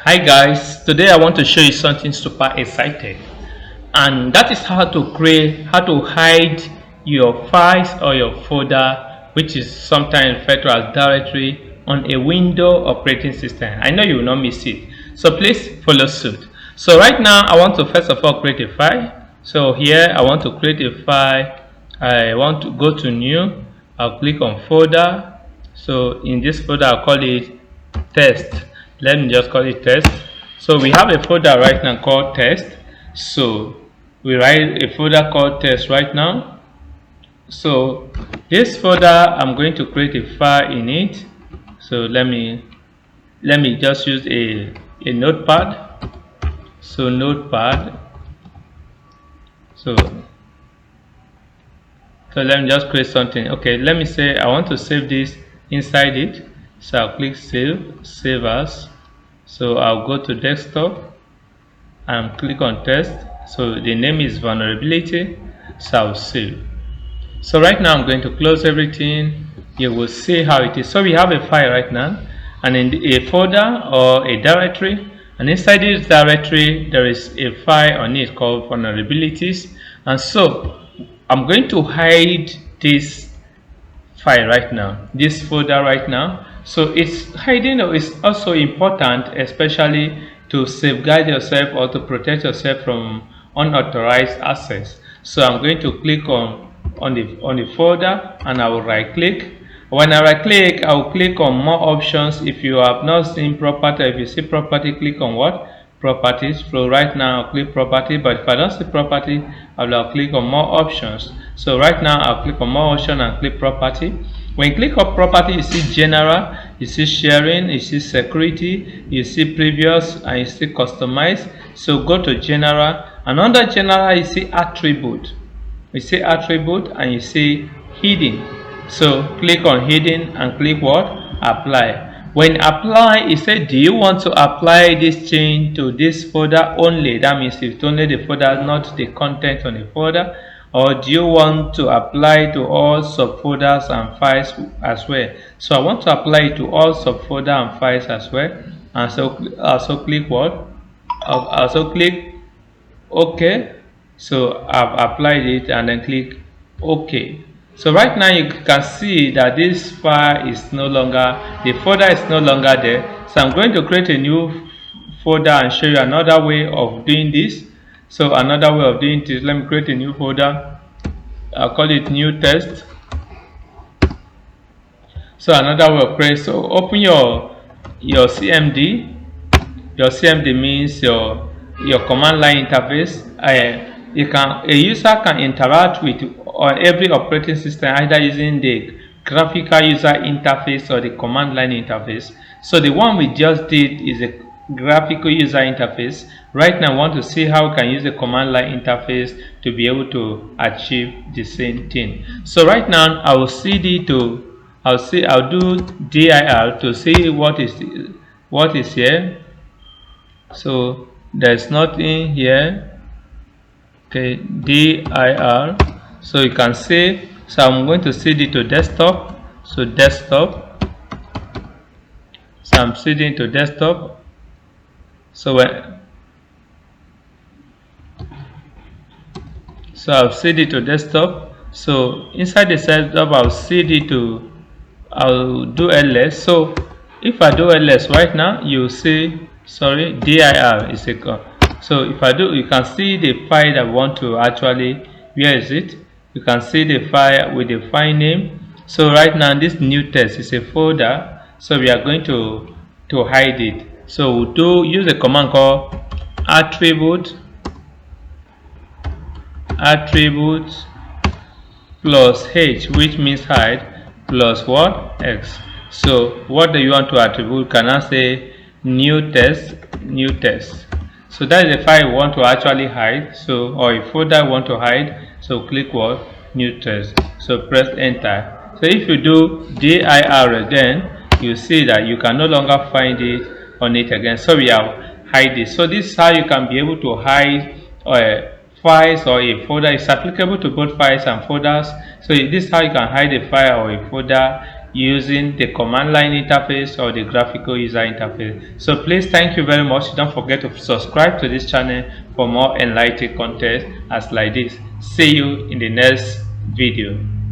Hi guys, today I want to show you something super exciting, and that is how to hide your files or your folder, which is sometimes referred to as directory, on a Windows operating system. I know you will not miss it, so please follow suit. So right now I want to first of all create a file. So here I want to create a file. I want to go to new. I'll click on folder. So in this folder I'll call it test. Let me just call it test. So we have a folder right now called test. So we write a folder called test right now. So this folder, I'm going to create a file in it. So let me just use a notepad. So notepad. So let me just create something. Okay, let me say I want to save this inside it. So I'll click save as. So I'll go to desktop and click on test. So the name is vulnerability. So I'll save. So right now I'm going to close everything. You will see how it is. So we have a file right now, and in a folder or a directory, and inside this directory there is a file on it called vulnerabilities. And so I'm going to hide this file right now, this folder right now. So it's hiding is also important, especially to safeguard yourself or to protect yourself from unauthorized access. So I'm going to click on the folder, and I will right click. When I right click, I will click on more options. If you have not seen property, if you see property, click on what? Properties. So right now I'll click property, but if I don't see property, I will click on more options. So right now I'll click on more option and click property. When you click on property, you see general, you see sharing, you see security, you see previous, and you see customize. So go to general, and under general you see attribute. You see attribute and you see hidden. So click on hidden and click what? Apply. When apply, it said, do you want to apply this change to this folder only? That means it's only the folder, not the content on the folder. Or do you want to apply to all subfolders and files as well? So I want to apply it to all subfolder and files as well. And so also click what? I'll also click OK. So I've applied it and then click OK. So right now you can see that this file is no longer, the folder is no longer there. So I'm going to create a new folder and show you another way of doing this. So another way of doing this, let me create a new folder. I'll call it new test. So another way of creating, so open your CMD. Your CMD means your command line interface. A user can interact with on every operating system either using the graphical user interface or the command line interface. So the one we just did is a graphical user interface. Right now I want to see how we can use the command line interface to be able to achieve the same thing. So right now I will I'll do dir to see what is here. So there's nothing here. Okay, dir. So you can see. So I'm going to cd to desktop. So desktop. So I'm cd to desktop. So I'll cd to desktop. So inside the setup, I'll do ls. So if I do ls right now, you see, sorry, dir is a. So if I do, you can see the file that I want to actually, where is it? You can see the file with the file name. So right now this new test is a folder. So we are going to hide it. So we'll use a command called attribute plus h, which means hide, plus what? X. So what do you want to attribute? Can I say new test? So that is the file you want to actually hide. So, or a folder you want to hide. So click what? New test. So press enter. So if you do dir again, you see that you can no longer find it on it again. So we have hide it. So this is how you can be able to hide files or a folder. It's applicable to both files and folders. So this is how you can hide a file or a folder using the command line interface or the graphical user interface. So please, thank you very much. Don't forget to subscribe to this channel for more enlightening content as like this. See you in the next video.